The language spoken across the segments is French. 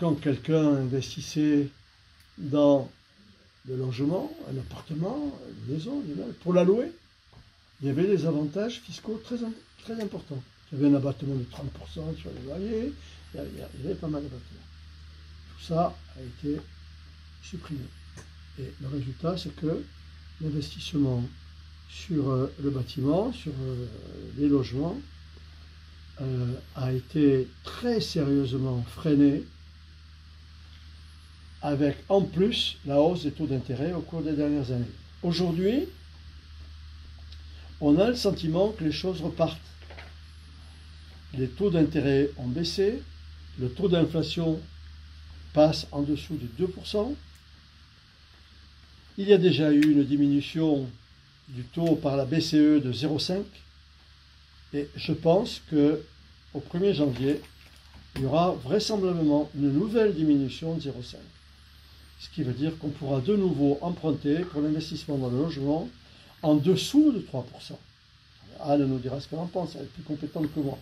quand quelqu'un investissait dans le logement, un appartement, une maison, pour la louer, il y avait des avantages fiscaux très importants. Il y avait un abattement de 30% sur les loyers, il y avait pas mal d'abattements. Tout ça a été supprimé. Et le résultat, c'est que l'investissement sur le bâtiment, sur les logements, a été très sérieusement freiné, avec en plus la hausse des taux d'intérêt au cours des dernières années. Aujourd'hui, on a le sentiment que les choses repartent. Les taux d'intérêt ont baissé, le taux d'inflation passe en dessous de 2%. Il y a déjà eu une diminution du taux par la BCE de 0,5. Et je pense qu'au 1er janvier, il y aura vraisemblablement une nouvelle diminution de 0,5. Ce qui veut dire qu'on pourra de nouveau emprunter pour l'investissement dans le logement en dessous de 3%. Anne nous dira ce qu'elle en pense, elle est plus compétente que moi.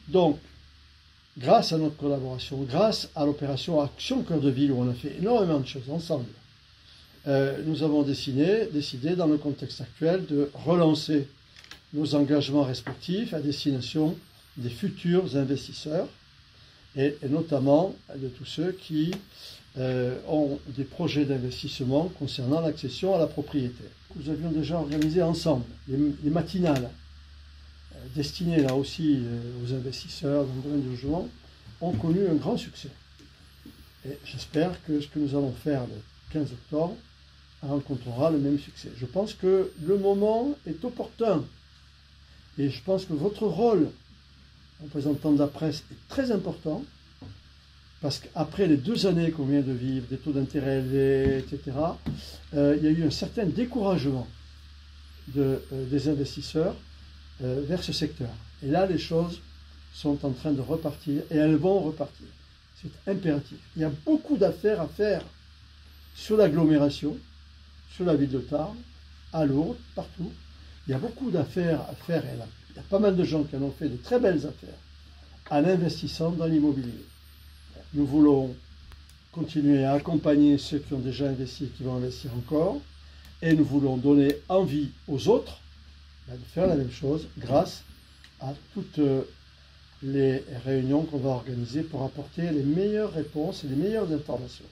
Donc, grâce à notre collaboration, grâce à l'opération Action Cœur de Ville, où on a fait énormément de choses ensemble, nous avons décidé, dans le contexte actuel, de relancer nos engagements respectifs à destination des futurs investisseurs, et notamment de tous ceux qui ont des projets d'investissement concernant l'accession à la propriété. Nous avions déjà organisé ensemble les matinales destinées là aussi aux investisseurs dans le domaine du logement, ont connu un grand succès. Et j'espère que ce que nous allons faire le 15 octobre rencontrera le même succès. Je pense que le moment est opportun. Et je pense que votre rôle, représentant de la presse, est très important. Parce qu'après les 2 années qu'on vient de vivre, des taux d'intérêt élevés, etc., il y a eu un certain découragement des investisseurs vers ce secteur. Et là, les choses sont en train de repartir, et elles vont repartir. C'est impératif. Il y a beaucoup d'affaires à faire sur l'agglomération, sur la ville de Tarbes, à Lourdes, partout. Il y a beaucoup d'affaires à faire, et il y a pas mal de gens qui en ont fait de très belles affaires en investissant dans l'immobilier. Nous voulons continuer à accompagner ceux qui ont déjà investi et qui vont investir encore, et nous voulons donner envie aux autres de faire la même chose grâce à toutes les réunions qu'on va organiser pour apporter les meilleures réponses et les meilleures informations.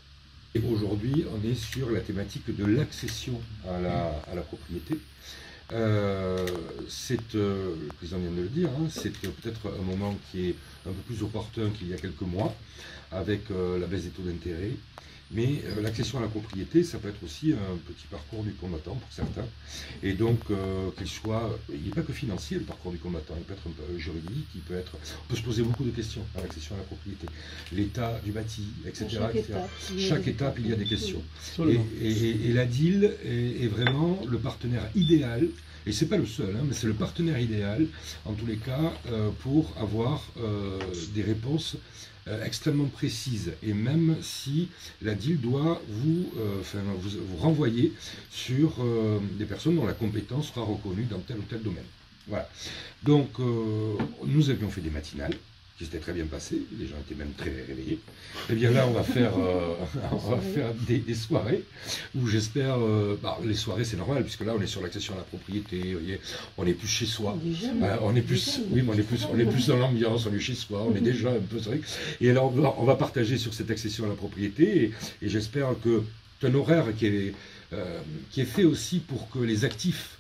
Et aujourd'hui, on est sur la thématique de l'accession à la propriété. Le président vient de le dire, hein, c'est peut-être un moment qui est un peu plus opportun qu'il y a quelques mois, avec la baisse des taux d'intérêt. Mais l'accession à la propriété, ça peut être aussi un petit parcours du combattant pour certains. Et donc, il n'est pas que financier le parcours du combattant, il peut être un peu juridique, on peut se poser beaucoup de questions à l'accession à la propriété. L'état du bâti, etc. Chaque étape, il y a des questions. Et la DIL est vraiment le partenaire idéal, et c'est pas le seul, hein, mais c'est le partenaire idéal, en tous les cas, pour avoir des réponses extrêmement précise, et même si la DIL doit vous renvoyer sur des personnes dont la compétence sera reconnue dans tel ou tel domaine. Voilà. Donc, nous avions fait des matinales qui s'étaient très bien passées, les gens étaient même très réveillés. Et bien là, on va faire des soirées où j'espère, les soirées c'est normal puisque là on est sur l'accession à la propriété, on est plus chez soi, on est plus dans l'ambiance, on est chez soi, on est déjà un peu vrai. Et alors on va partager sur cette accession à la propriété et j'espère que c'est un horaire qui est fait aussi pour que les actifs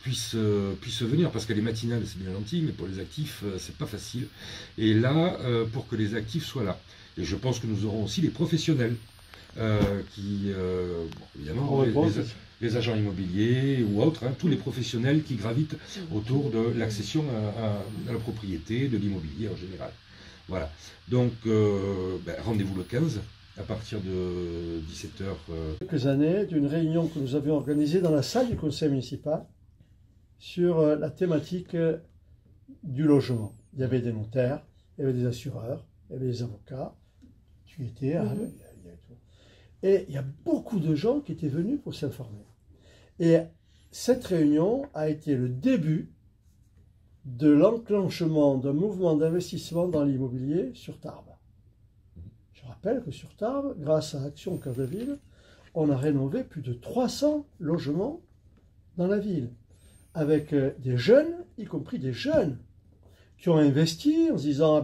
puissent venir, parce que les matinales c'est bien gentil, mais pour les actifs c'est pas facile. Et là, pour que les actifs soient là. Et je pense que nous aurons aussi les professionnels évidemment les agents immobiliers ou autres, hein, tous les professionnels qui gravitent autour de l'accession à la propriété, de l'immobilier en général. Voilà. Donc rendez-vous le 15 à partir de 17h. Quelques années d'une réunion que nous avions organisée dans la salle du conseil municipal sur la thématique du logement. Il y avait des notaires, il y avait des assureurs, il y avait des avocats. Tu étais à... Et il y a beaucoup de gens qui étaient venus pour s'informer. Et cette réunion a été le début de l'enclenchement d'un mouvement d'investissement dans l'immobilier sur Tarbes. rappelle que sur Tarbes, grâce à Action Cœur de Ville, on a rénové plus de 300 logements dans la ville, avec des jeunes, y compris des jeunes, qui ont investi en se disant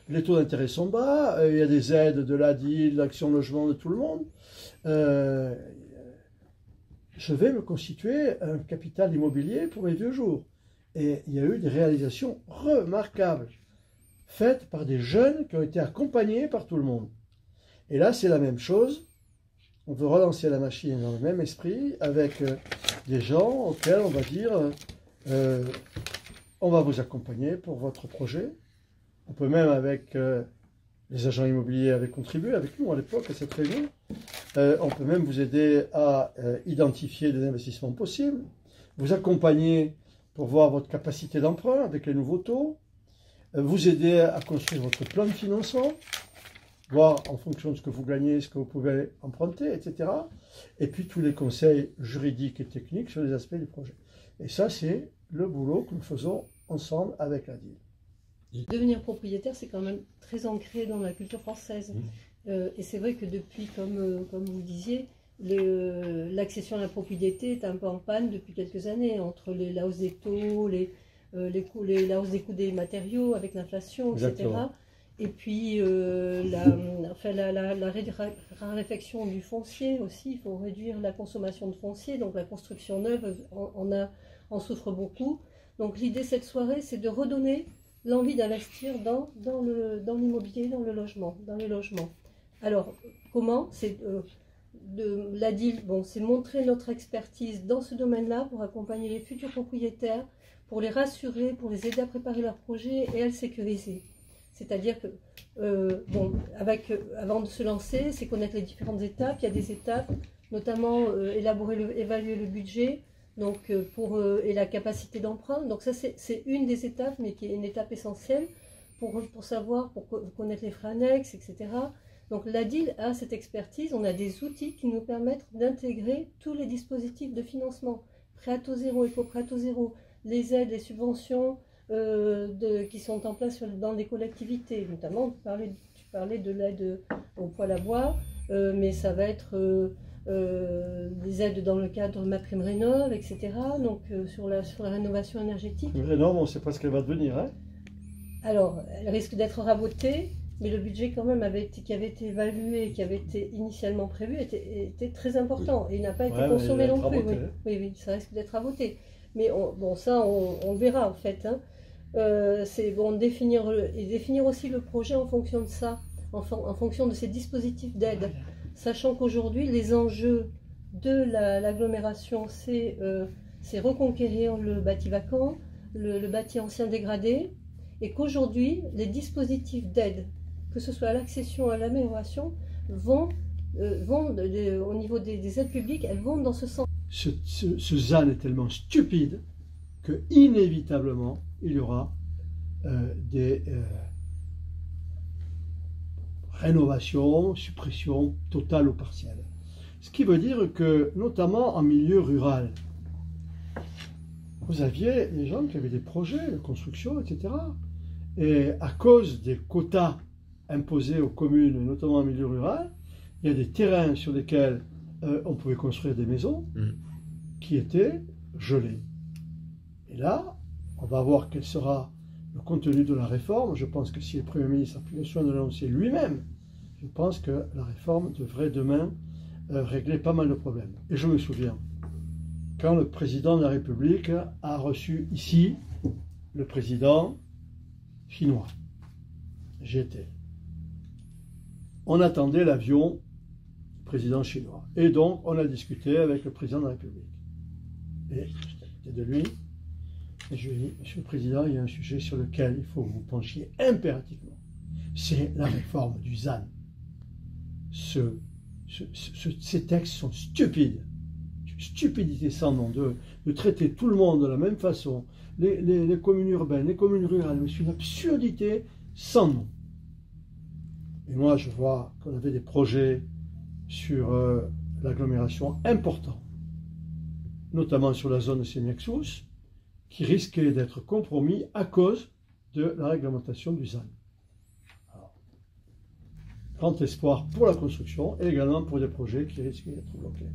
les taux d'intérêt sont bas, il y a des aides de l'ADIL, de l'Action Logement, de tout le monde. Je vais me constituer un capital immobilier pour mes vieux jours. Et il y a eu des réalisations remarquables, faites par des jeunes qui ont été accompagnés par tout le monde. Et là, c'est la même chose. On veut relancer la machine dans le même esprit, avec des gens auxquels on va dire on va vous accompagner pour votre projet. On peut même, avec les agents immobiliers, avaient contribué avec nous à l'époque à cette réunion. On peut même vous aider à identifier des investissements possibles, vous accompagner pour voir votre capacité d'emprunt avec les nouveaux taux, vous aider à construire votre plan de financement, voir en fonction de ce que vous gagnez, ce que vous pouvez emprunter, etc. Et puis tous les conseils juridiques et techniques sur les aspects du projet. Et ça, c'est le boulot que nous faisons ensemble avec la DIL. Devenir propriétaire, c'est quand même très ancré dans la culture française. Et c'est vrai que depuis, comme vous disiez, l'accession à la propriété est un peu en panne depuis quelques années, entre la hausse des taux, la hausse des coûts des matériaux avec l'inflation, etc. Exactement. Et puis la raréfaction du foncier aussi, il faut réduire la consommation de foncier, donc la construction neuve en souffre beaucoup. Donc l'idée cette soirée, c'est de redonner l'envie d'investir dans l'immobilier, dans les logements. Alors comment? C'est la DIL, c'est montrer notre expertise dans ce domaine-là pour accompagner les futurs propriétaires, pour les rassurer, pour les aider à préparer leurs projets et à le sécuriser. C'est-à-dire que, avant de se lancer, c'est connaître les différentes étapes. Il y a des étapes, notamment évaluer le budget et la capacité d'emprunt. Donc ça, c'est une des étapes, mais qui est une étape essentielle pour connaître les frais annexes, etc. Donc la DIL a cette expertise, on a des outils qui nous permettent d'intégrer tous les dispositifs de financement. Prêt à taux zéro, éco-prêt à taux zéro, les aides, les subventions, qui sont en place dans les collectivités, notamment tu parlais de l'aide au poêle à bois, mais ça va être des aides dans le cadre MaPrimeRénov', etc. Donc sur la rénovation énergétique. Rénov', on ne sait pas ce qu'elle va devenir. Hein. Alors, elle risque d'être rabotée, mais le budget quand même qui avait été évalué, qui avait été initialement prévu, était très important et il n'a pas été consommé non plus. Oui, ça risque d'être raboté. Mais ça, on verra en fait. Hein. C'est définir aussi le projet en fonction de ça, en fonction de ces dispositifs d'aide, sachant qu'aujourd'hui les enjeux de l'agglomération c'est reconquérir le bâti vacant, le bâti ancien dégradé, et qu'aujourd'hui les dispositifs d'aide, que ce soit à l'accession, à l'amélioration, vont au niveau des aides publiques, elles vont dans ce sens. Ce ZAN est tellement stupide que inévitablement il y aura des rénovations, suppressions totales ou partielles. Ce qui veut dire que, notamment en milieu rural, vous aviez des gens qui avaient des projets de construction, etc. Et à cause des quotas imposés aux communes, notamment en milieu rural, il y a des terrains sur lesquels on pouvait construire des maisons qui étaient gelés. Et là, on va voir quel sera le contenu de la réforme. Je pense que si le Premier ministre a pris le soin de l'annoncer lui-même, je pense que la réforme devrait demain régler pas mal de problèmes. Et je me souviens, quand le président de la République a reçu ici le président chinois, j'étais. On attendait l'avion du président chinois. Et donc, on a discuté avec le président de la République. Et j'étais à côté de lui. Et je lui ai dit, Monsieur le Président, il y a un sujet sur lequel il faut que vous penchiez impérativement. C'est la réforme du ZAN. Ces textes sont stupides. Stupidité sans nom, de traiter tout le monde de la même façon. Les communes urbaines, les communes rurales, mais c'est une absurdité sans nom. Et moi, je vois qu'on avait des projets sur l'agglomération importants, notamment sur la zone de Sémiac-Sousse, qui risquaient d'être compromis à cause de la réglementation du ZAN. Alors, grand espoir pour la construction et également pour des projets qui risquent d'être bloqués.